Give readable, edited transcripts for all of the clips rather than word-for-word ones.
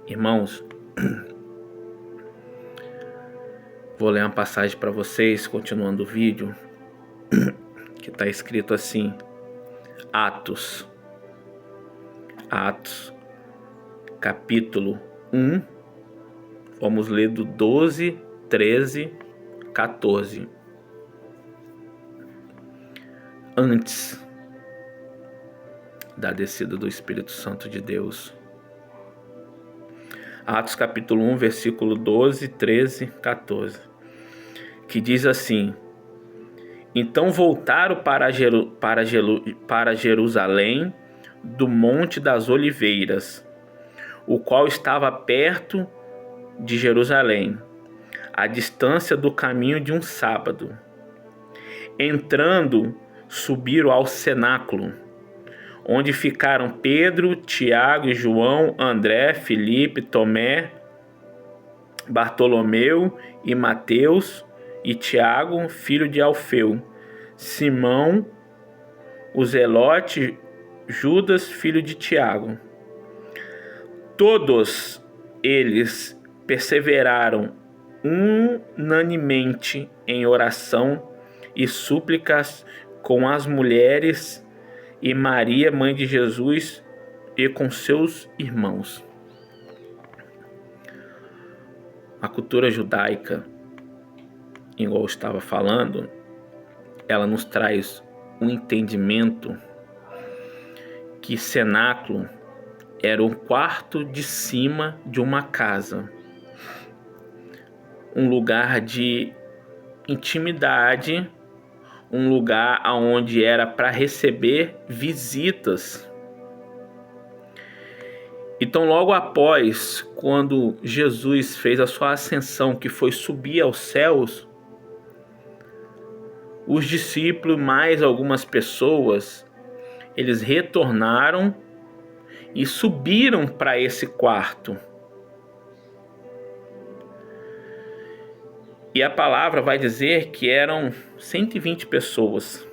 Irmãos, vou ler uma passagem para vocês, continuando o vídeo, que está escrito assim: Atos, capítulo 1, vamos ler do 12, 13, 14. Antes da descida do Espírito Santo de Deus. Atos capítulo 1, versículo 12, 13, 14. Que diz assim: Então voltaram para Jerusalém do Monte das Oliveiras, o qual estava perto de Jerusalém, à distância do caminho de um sábado. Entrando, subiram ao cenáculo, onde ficaram Pedro, Tiago e João, André, Filipe, Tomé, Bartolomeu e Mateus, e Tiago, filho de Alfeu, Simão, o Zelote, Judas, filho de Tiago. Todos eles perseveraram unanimemente em oração e súplicas com as mulheres e Maria, mãe de Jesus, e com seus irmãos. A cultura judaica, igual eu estava falando, ela nos traz um entendimento que cenáculo era um quarto de cima de uma casa, um lugar de intimidade, um lugar onde era para receber visitas. Então, logo após, quando Jesus fez a sua ascensão, que foi subir aos céus, os discípulos, mais algumas pessoas, eles retornaram e subiram para esse quarto. E a palavra vai dizer que eram 120 pessoas.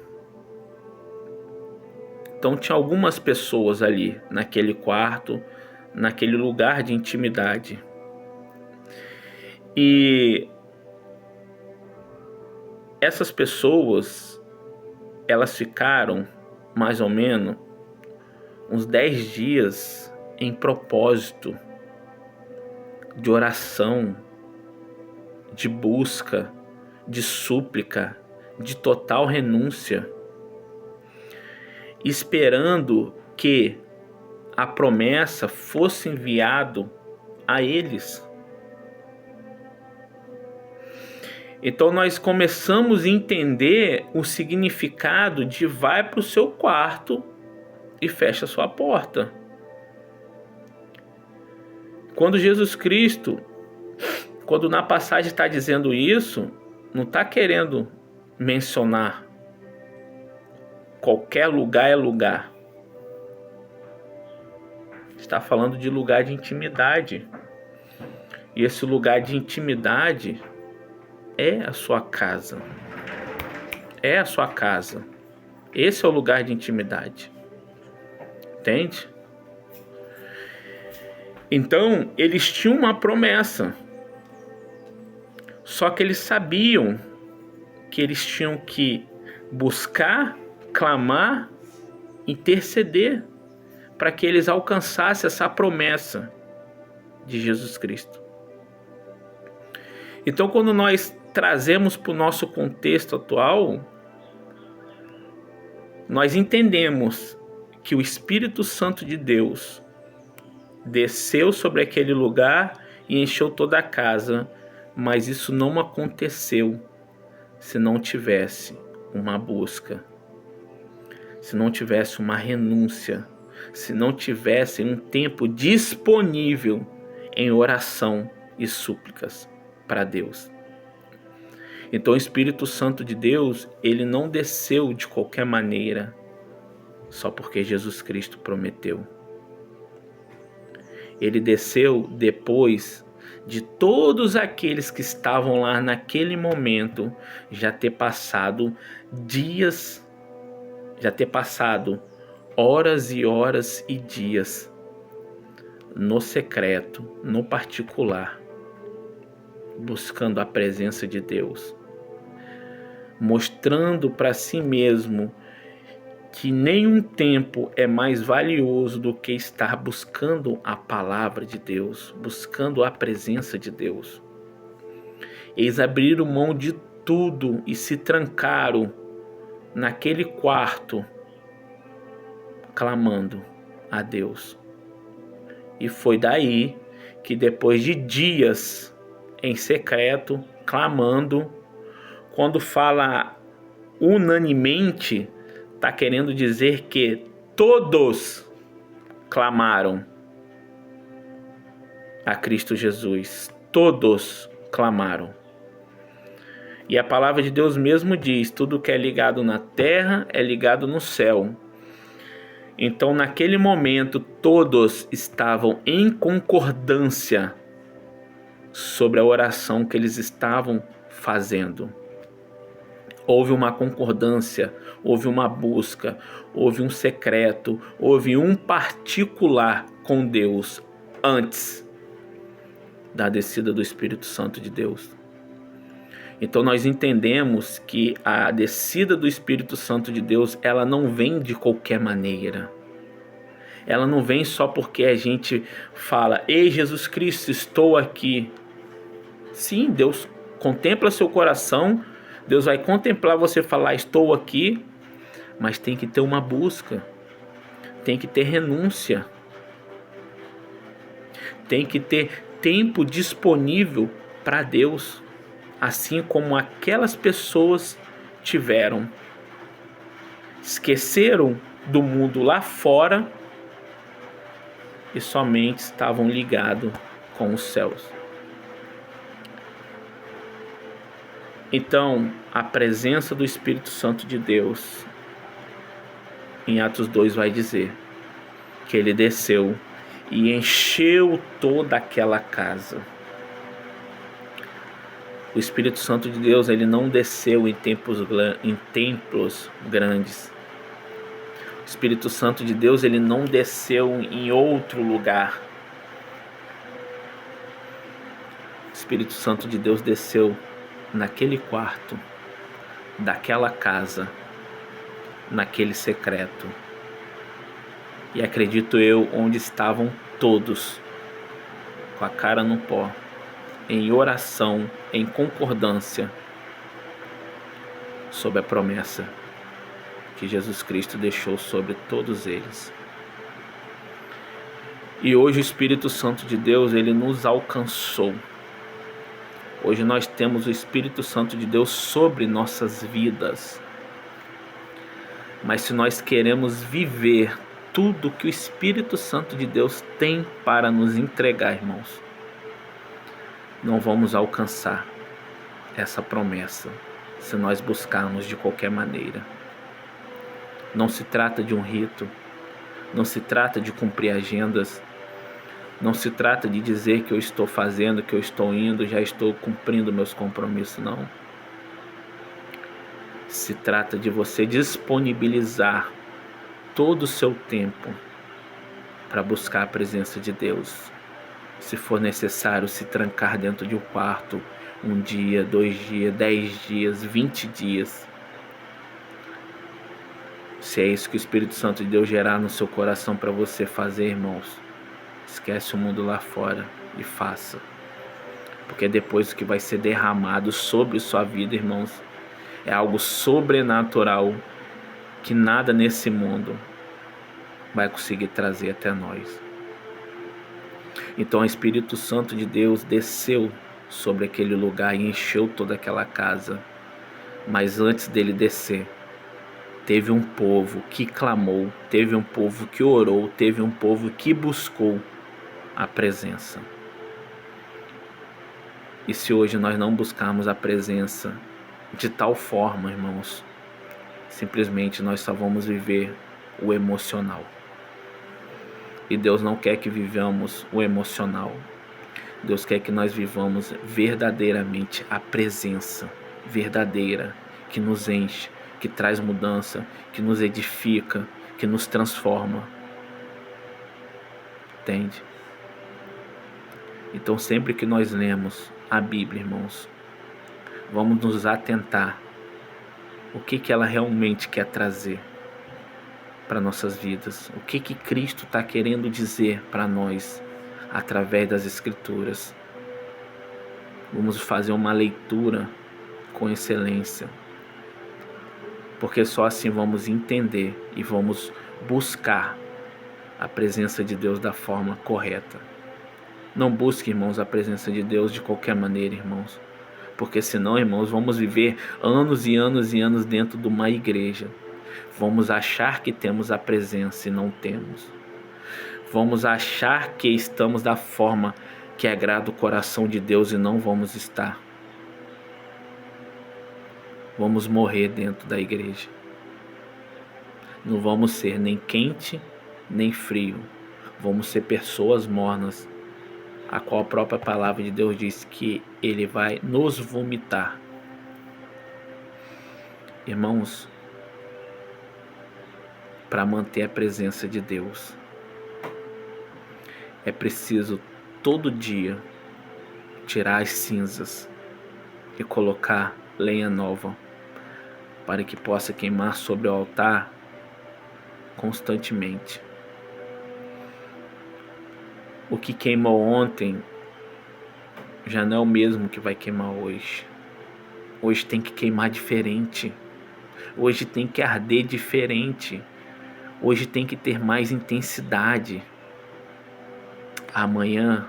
Então tinha algumas pessoas ali, naquele quarto, naquele lugar de intimidade. E essas pessoas, elas ficaram mais ou menos uns 10 dias em propósito de oração, de busca, de súplica, de total renúncia, esperando que a promessa fosse enviado a eles. Então nós começamos a entender o significado de vai para o seu quarto e fecha a sua porta. Quando Jesus Cristo, quando na passagem está dizendo isso, não está querendo mencionar qualquer lugar é lugar. Está falando de lugar de intimidade. E esse lugar de intimidade é a sua casa. É a sua casa. Esse é o lugar de intimidade. Entende? Então, eles tinham uma promessa. Só que eles sabiam que eles tinham que buscar, clamar, interceder para que eles alcançassem essa promessa de Jesus Cristo. Então, quando nós trazemos para o nosso contexto atual, nós entendemos que o Espírito Santo de Deus desceu sobre aquele lugar e encheu toda a casa, mas isso não aconteceu se não tivesse uma busca, se não tivesse uma renúncia, se não tivesse um tempo disponível em oração e súplicas para Deus. Então o Espírito Santo de Deus, ele não desceu de qualquer maneira, só porque Jesus Cristo prometeu. Ele desceu depois de todos aqueles que estavam lá naquele momento já ter passado dias, já ter passado horas e horas e dias no secreto, no particular, buscando a presença de Deus, mostrando para si mesmo que nenhum tempo é mais valioso do que estar buscando a palavra de Deus, buscando a presença de Deus. Eles abriram mão de tudo e se trancaram naquele quarto, clamando a Deus. E foi daí que, depois de dias em secreto, clamando, quando fala unanimemente, está querendo dizer que todos clamaram a Cristo Jesus. Todos clamaram. E a palavra de Deus mesmo diz: tudo que é ligado na terra é ligado no céu. Então, naquele momento, todos estavam em concordância sobre a oração que eles estavam fazendo. Houve uma concordância, houve uma busca, houve um secreto, houve um particular com Deus antes da descida do Espírito Santo de Deus. Então nós entendemos que a descida do Espírito Santo de Deus, ela não vem de qualquer maneira. Ela não vem só porque a gente fala: ei, Jesus Cristo, estou aqui. Sim, Deus contempla seu coração, Deus vai contemplar você falar: estou aqui, mas tem que ter uma busca, tem que ter renúncia, tem que ter tempo disponível para Deus, assim como aquelas pessoas tiveram. Esqueceram do mundo lá fora e somente estavam ligados com os céus. Então, a presença do Espírito Santo de Deus, em Atos 2 vai dizer que ele desceu e encheu toda aquela casa. O Espírito Santo de Deus, ele não desceu em templos grandes. O Espírito Santo de Deus, ele não desceu em outro lugar. O Espírito Santo de Deus desceu naquele quarto, daquela casa, naquele secreto. E acredito eu, onde estavam todos, com a cara no pó, em oração, em concordância, sobre a promessa que Jesus Cristo deixou sobre todos eles. E hoje o Espírito Santo de Deus, ele nos alcançou. Hoje nós temos o Espírito Santo de Deus sobre nossas vidas. Mas se nós queremos viver tudo que o Espírito Santo de Deus tem para nos entregar, irmãos, não vamos alcançar essa promessa se nós buscarmos de qualquer maneira. Não se trata de um rito, não se trata de cumprir agendas, não se trata de dizer que eu estou fazendo, que eu estou indo, já estou cumprindo meus compromissos, não. Se trata de você disponibilizar todo o seu tempo para buscar a presença de Deus. Se for necessário se trancar dentro de um quarto, 1 dia, 2 dias, 10 dias, 20 dias. Se é isso que o Espírito Santo de Deus gerar no seu coração para você fazer, irmãos, esquece o mundo lá fora e faça. Porque depois o que vai ser derramado sobre sua vida, irmãos, é algo sobrenatural que nada nesse mundo vai conseguir trazer até nós. Então o Espírito Santo de Deus desceu sobre aquele lugar e encheu toda aquela casa. Mas antes dele descer, teve um povo que clamou, teve um povo que orou, teve um povo que buscou a presença. E se hoje nós não buscarmos a presença de tal forma, irmãos, simplesmente nós só vamos viver o emocional. E Deus não quer que vivamos o emocional. Deus quer que nós vivamos verdadeiramente a presença verdadeira que nos enche, que traz mudança, que nos edifica, que nos transforma. Entende? Então, sempre que nós lemos a Bíblia, irmãos, vamos nos atentar o que ela realmente quer trazer para nossas vidas, o que Cristo está querendo dizer para nós através das Escrituras. Vamos fazer uma leitura com excelência, porque só assim vamos entender e vamos buscar a presença de Deus da forma correta. Não busque, irmãos, a presença de Deus de qualquer maneira, irmãos, porque senão, irmãos, vamos viver anos e anos e anos dentro de uma igreja. Vamos achar que temos a presença e não temos. Vamos achar que estamos da forma que agrada o coração de Deus e não vamos estar. Vamos morrer dentro da igreja. Não vamos ser nem quente, nem frio. Vamos ser pessoas mornas, a qual a própria palavra de Deus diz que Ele vai nos vomitar. Irmãos, para manter a presença de Deus, é preciso todo dia tirar as cinzas e colocar lenha nova, para que possa queimar sobre o altar constantemente. O que queimou ontem já não é o mesmo que vai queimar hoje. Hoje tem que queimar diferente. Hoje tem que arder diferente. Hoje tem que ter mais intensidade. Amanhã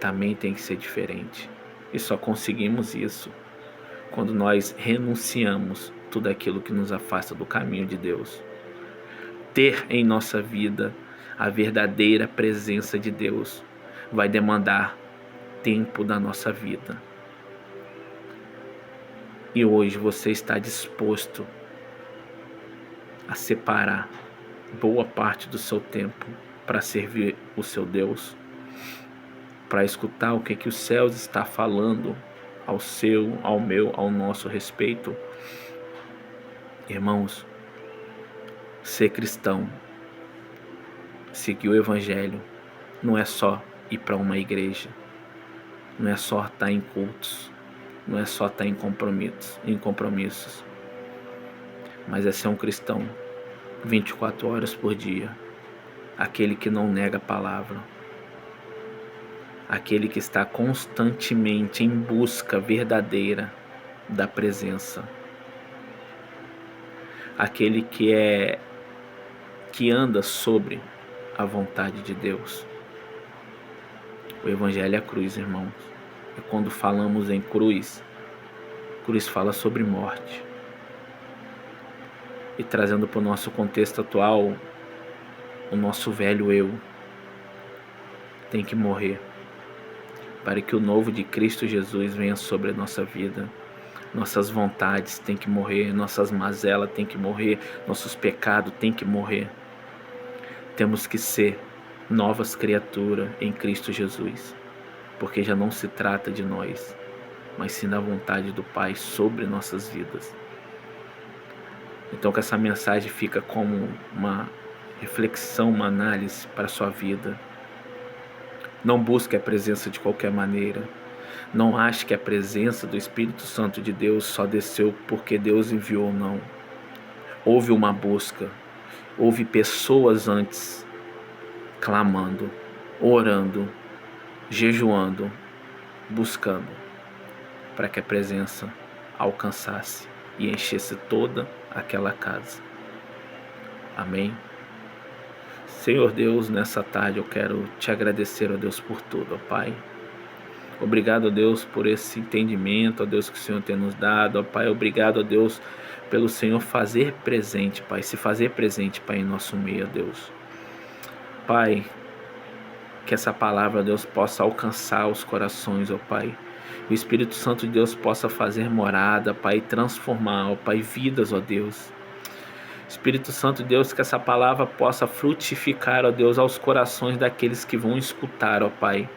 também tem que ser diferente. E só conseguimos isso quando nós renunciamos tudo aquilo que nos afasta do caminho de Deus. Ter em nossa vida a verdadeira presença de Deus vai demandar tempo da nossa vida. E hoje você está disposto a separar boa parte do seu tempo para servir o seu Deus, para escutar o que os céus está falando ao seu, ao meu, ao nosso respeito? Irmãos, ser cristão, seguir o Evangelho, não é só ir para uma igreja, não é só estar em cultos, não é só estar em compromissos, mas é ser um cristão 24 horas por dia, aquele que não nega a palavra, aquele que está constantemente em busca verdadeira da presença, aquele que anda sobre a vontade de Deus. O Evangelho é a cruz, irmãos. E quando falamos em cruz, cruz fala sobre morte. E trazendo para o nosso contexto atual, o nosso velho eu tem que morrer para que o novo de Cristo Jesus venha sobre a nossa vida. Nossas vontades têm que morrer, nossas mazelas têm que morrer, nossos pecados têm que morrer. Temos que ser novas criaturas em Cristo Jesus, porque já não se trata de nós, mas sim da vontade do Pai sobre nossas vidas. Então que essa mensagem fica como uma reflexão, uma análise para a sua vida. Não busque a presença de qualquer maneira. Não ache que a presença do Espírito Santo de Deus só desceu porque Deus enviou, não. Houve uma busca. Houve pessoas antes clamando, orando, jejuando, buscando para que a presença alcançasse e enchesse toda aquela casa. Amém? Senhor Deus, nessa tarde eu quero te agradecer, ó Deus, por tudo, ó Pai. Obrigado, ó Deus, por esse entendimento, ó Deus, que o Senhor tem nos dado, ó Pai. Obrigado, ó Deus, pelo Senhor fazer presente, Pai, se fazer presente, Pai, em nosso meio, ó Deus. Pai, que essa palavra, ó Deus, possa alcançar os corações, ó Pai. O Espírito Santo de Deus possa fazer morada, Pai, transformar, ó Pai, vidas, ó Deus. Espírito Santo de Deus, que essa palavra possa frutificar, ó Deus, aos corações daqueles que vão escutar, ó Pai.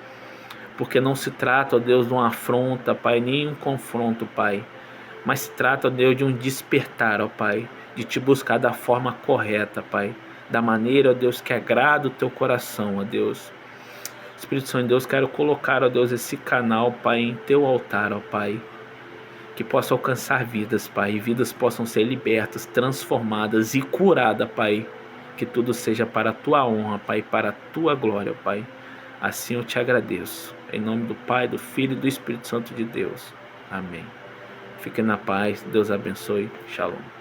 Porque não se trata, ó Deus, de uma afronta, Pai, nem um confronto, Pai. Mas se trata, ó Deus, de um despertar, ó Pai. De te buscar da forma correta, Pai. Da maneira, ó Deus, que agrada o teu coração, ó Deus. Espírito Santo de Deus, quero colocar, ó Deus, esse canal, Pai, em teu altar, ó Pai, que possa alcançar vidas, Pai, e vidas possam ser libertas, transformadas e curadas, Pai, que tudo seja para a tua honra, Pai, para a tua glória, Pai. Assim eu te agradeço, em nome do Pai, do Filho e do Espírito Santo de Deus. Amém. Fique na paz, Deus abençoe, Shalom.